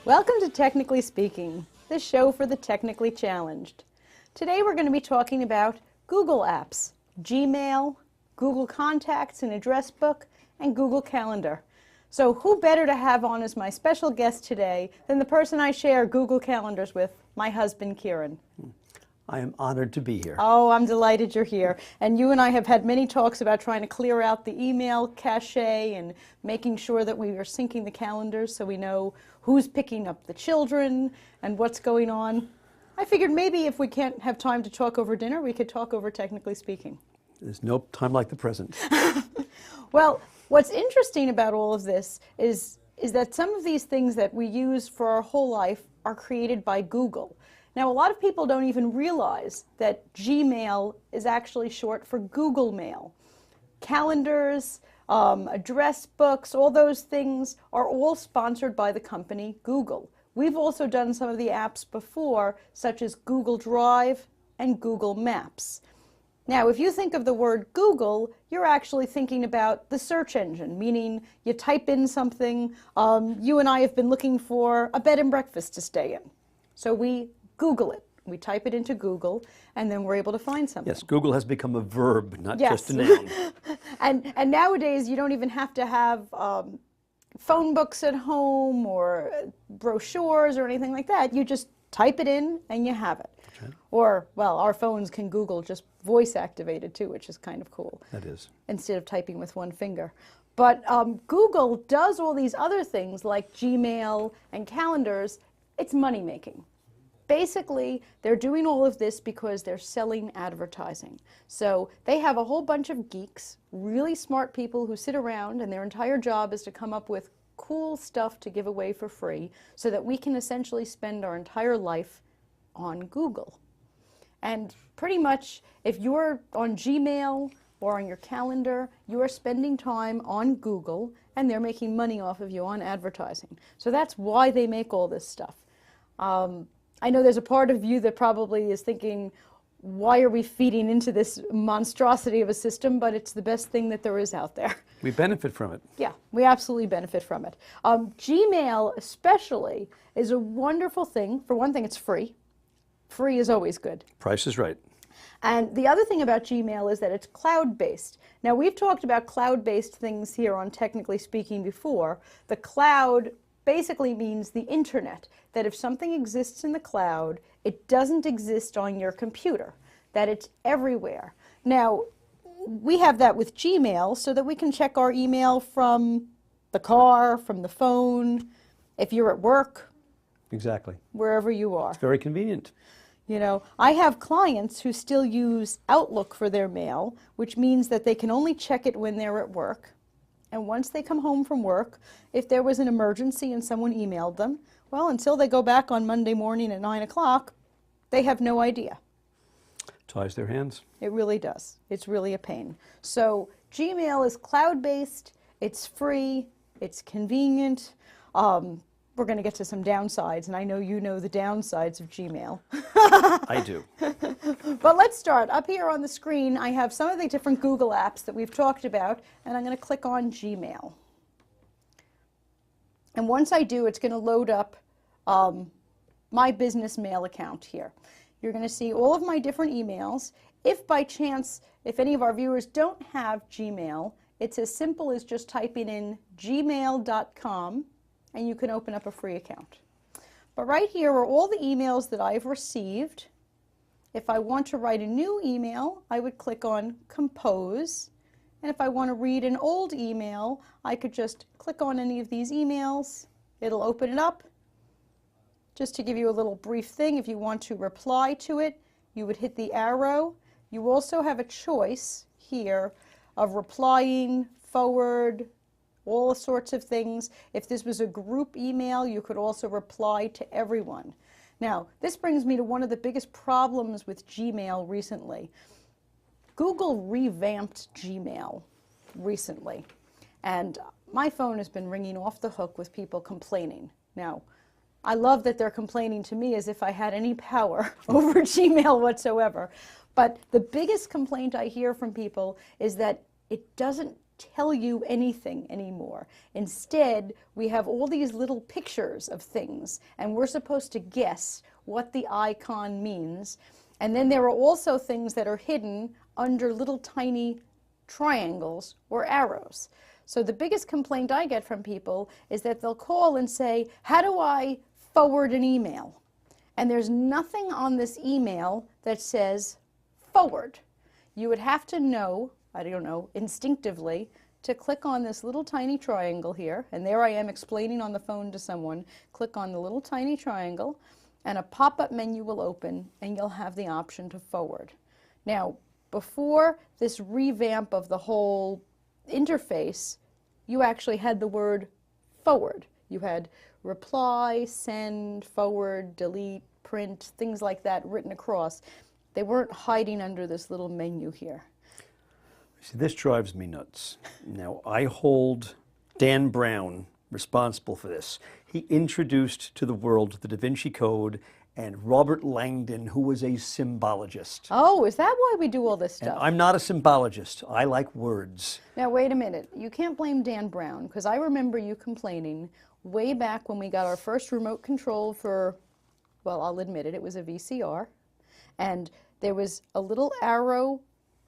Welcome to Technically Speaking, the show for the technically challenged. Today we're going to be talking about Google Apps, Gmail, Google Contacts and Address Book, and Google Calendar. So who better to have on as my special guest today than the person I share Google Calendars with, my husband, Kieran. I am honored to be here. Oh, I'm delighted you're here. And you and I have had many talks about trying to clear out the email cache and making sure that we are syncing the calendars so we know who's picking up the children and what's going on. I figured maybe if we can't have time to talk over dinner, we could talk over Technically Speaking. There's no time like the present. Well, what's interesting about all of this is that some of these things that we use for our whole life are created by Google. Now, a lot of people don't even realize that Gmail is actually short for Google Mail. Calendars, address books, all those things are all sponsored by the company Google. We've also done some of the apps before, such as Google Drive and Google Maps. Now, if you think of the word Google, you're actually thinking about the search engine, meaning you type in something. You and I have been looking for a bed and breakfast to stay in. So we Google it. We type it into Google, and then we're able to find something. Yes, Google has become a verb, not Yes. just a noun. And nowadays, you don't even have to have phone books at home or brochures or anything like that. You just type it in, and you have it. Right. Or, well, our phones can Google just voice activated, too, which is kind of cool. That is. Instead of typing with one finger. But Google does all these other things like Gmail and calendars. It's money making. Basically, they're doing all of this because they're selling advertising. So they have a whole bunch of geeks, really smart people who sit around and their entire job is to come up with cool stuff to give away for free so that we can essentially spend our entire life on Google. And pretty much, if you're on Gmail or on your calendar, you are spending time on Google and they're making money off of you on advertising. So that's why they make all this stuff. I know there's a part of you that probably is thinking, why are we feeding into this monstrosity of a system? But it's the best thing that there is out there. We benefit from it. Yeah, we absolutely benefit from it. Gmail especially is a wonderful thing. For one thing, it's free. Free is always good. Price is right. And the other thing about Gmail is that it's cloud-based. Now, we've talked about cloud-based things here on Technically Speaking before. The cloud basically means the internet, that if something exists in the cloud, it doesn't exist on your computer, that it's everywhere. Now, we have that with Gmail so that we can check our email from the car, from the phone, if you're at work. Exactly. Wherever you are. It's very convenient. You know, I have clients who still use Outlook for their mail, which means that they can only check it when they're at work. And once they come home from work, if there was an emergency and someone emailed them, well, until they go back on Monday morning at 9 o'clock, they have no idea. Ties their hands. It really does. It's really a pain. So Gmail is cloud-based, it's free, it's convenient. We're going to get to some downsides, and I know you know the downsides of Gmail. I do. But let's start. Up here on the screen, I have some of the different Google apps that we've talked about, and I'm going to click on Gmail. And once I do, it's going to load up my business mail account here. You're going to see all of my different emails. If by chance, if any of our viewers don't have Gmail, it's as simple as just typing in gmail.com, and you can open up a free account. But right here are all the emails that I've received. If I want to write a new email, I would click on Compose. And if I want to read an old email, I could just click on any of these emails. It'll open it up. Just to give you a little brief thing, if you want to reply to it, you would hit the arrow. You also have a choice here of replying, forward, all sorts of things. If this was a group email, you could also reply to everyone. Now, this brings me to one of the biggest problems with Gmail recently. Google revamped Gmail recently, and my phone has been ringing off the hook with people complaining. Now, I love that they're complaining to me as if I had any power over Gmail whatsoever, but the biggest complaint I hear from people is that it doesn't tell you anything anymore. Instead, we have all these little pictures of things, and we're supposed to guess what the icon means. And then there are also things that are hidden under little tiny triangles or arrows. So the biggest complaint I get from people is that they'll call and say, how do I forward an email? And there's nothing on this email that says forward. You would have to know, I don't know, instinctively, to click on this little tiny triangle here, and there I am explaining on the phone to someone, click on the little tiny triangle, and a pop-up menu will open, and you'll have the option to forward. Now, before this revamp of the whole interface, you actually had the word forward. You had reply, send, forward, delete, print, things like that written across. They weren't hiding under this little menu here. See, this drives me nuts. Now, I hold Dan Brown responsible for this. He introduced to the world the Da Vinci Code and Robert Langdon, who was a symbologist. Oh, is that why we do all this And stuff? I'm not a symbologist. I like words. Now, wait a minute. You can't blame Dan Brown, because I remember you complaining way back when we got our first remote control for, well, I'll admit it, it was a VCR. And there was a little arrow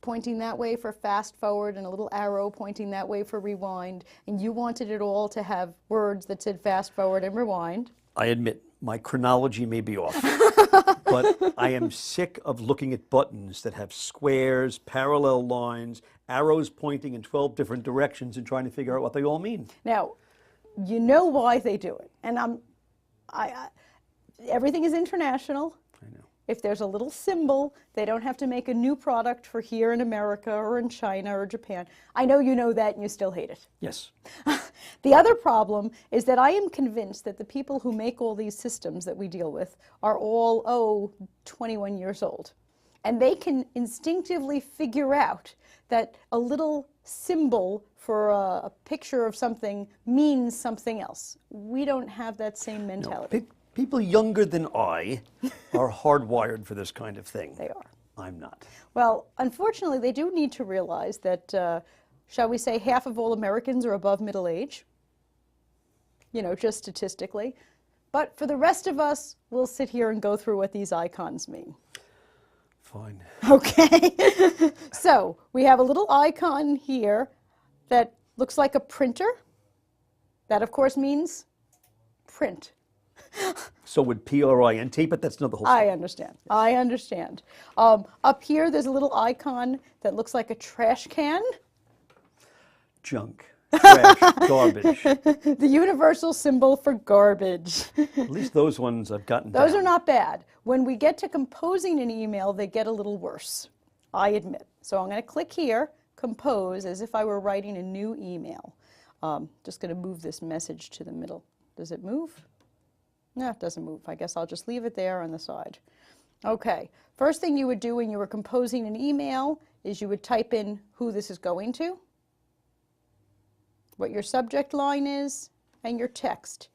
pointing that way for fast forward and a little arrow pointing that way for rewind. And you wanted it all to have words that said fast forward and rewind. I admit, my chronology may be off, but I am sick of looking at buttons that have squares, parallel lines, arrows pointing in 12 different directions and trying to figure out what they all mean. Now, you know why they do it. And everything is international. I know. If there's a little symbol, they don't have to make a new product for here in America or in China or Japan. I know you know that and you still hate it. Yes. The other problem is that I am convinced that the people who make all these systems that we deal with are all, 21 years old. And they can instinctively figure out that a little symbol for a picture of something means something else. We don't have that same mentality. People younger than I are hardwired for this kind of thing. They are. I'm not. Well, unfortunately, they do need to realize that, shall we say, half of all Americans are above middle age. You know, just statistically. But for the rest of us, we'll sit here and go through what these icons mean. Fine. Okay. So we have a little icon here that looks like a printer. That, of course, means print. So would P-R-I-N-T, but that's not the whole I thing. understand. I understand. Up here, there's a little icon that looks like a trash can. Junk, trash, garbage. The universal symbol for garbage. At least those ones I've gotten Those down. are not bad. When we get to composing an email, they get a little worse, I admit. So I'm going to click here, compose, as if I were writing a new email. Just going to move this message to the middle. Does it move? No, it doesn't move. I guess I'll just leave it there on the side. Okay. First thing you would do when you were composing an email is you would type in who this is going to, what your subject line is, and your text.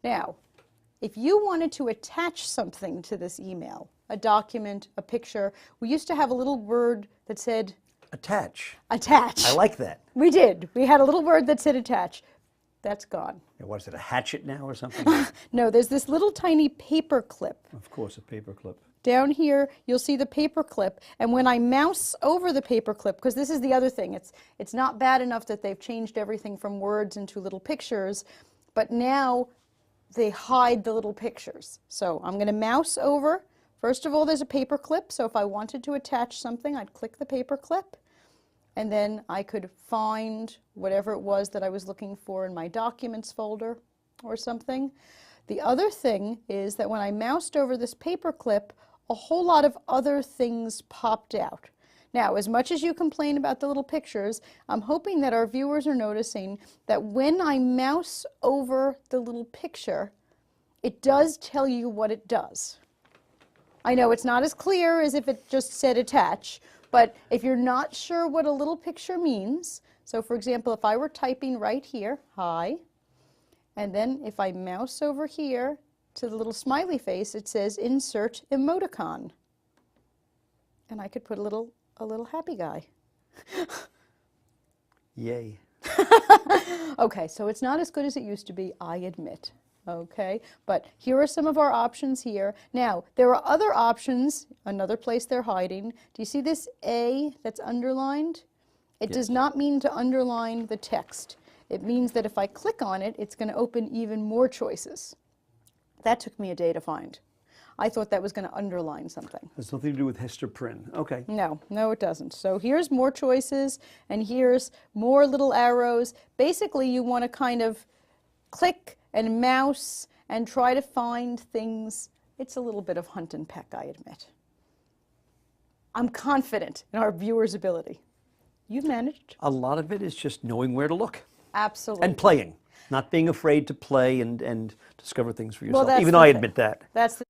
Now, if you wanted to attach something to this email, a document, a picture, we used to have a little word that said Attach. attach. I like that. We did. We had a little word that said attach. That's gone. What is it, a hatchet now or something? No, there's this little tiny paper clip. Of course, a paper clip. Down here, you'll see the paper clip, and when I mouse over the paper clip, because this is the other thing, it's not bad enough that they've changed everything from words into little pictures, but now they hide the little pictures. So I'm going to mouse over. First of all, there's a paper clip, so if I wanted to attach something, I'd click the paper clip, and then I could find whatever it was that I was looking for in my documents folder or something. The other thing is that when I moused over this paper clip, a whole lot of other things popped out. Now, as much as you complain about the little pictures, I'm hoping that our viewers are noticing that when I mouse over the little picture, it does tell you what it does. I know it's not as clear as if it just said attach, but if you're not sure what a little picture means, so for example, if I were typing right here, hi, and then if I mouse over here to the little smiley face, it says insert emoticon. And I could put a little happy guy. Yay. Okay, so it's not as good as it used to be, I admit. Okay, but here are some of our options here. Now, there are other options, another place they're hiding. Do you see this A that's underlined? It does not mean to underline the text. It means that if I click on it, it's going to open even more choices. That took me a day to find. I thought that was going to underline something. Has nothing to do with Hester Prynne. Okay. No, no, it doesn't. So here's more choices, and here's more little arrows. Basically, you want to kind of click and mouse and try to find things. It's a little bit of hunt and peck, I admit. I'm confident in our viewers' ability. You've managed. A lot of it is just knowing where to look. Absolutely. And playing. Not being afraid to play and discover things for yourself. that's Even the I thing. admit that. That's the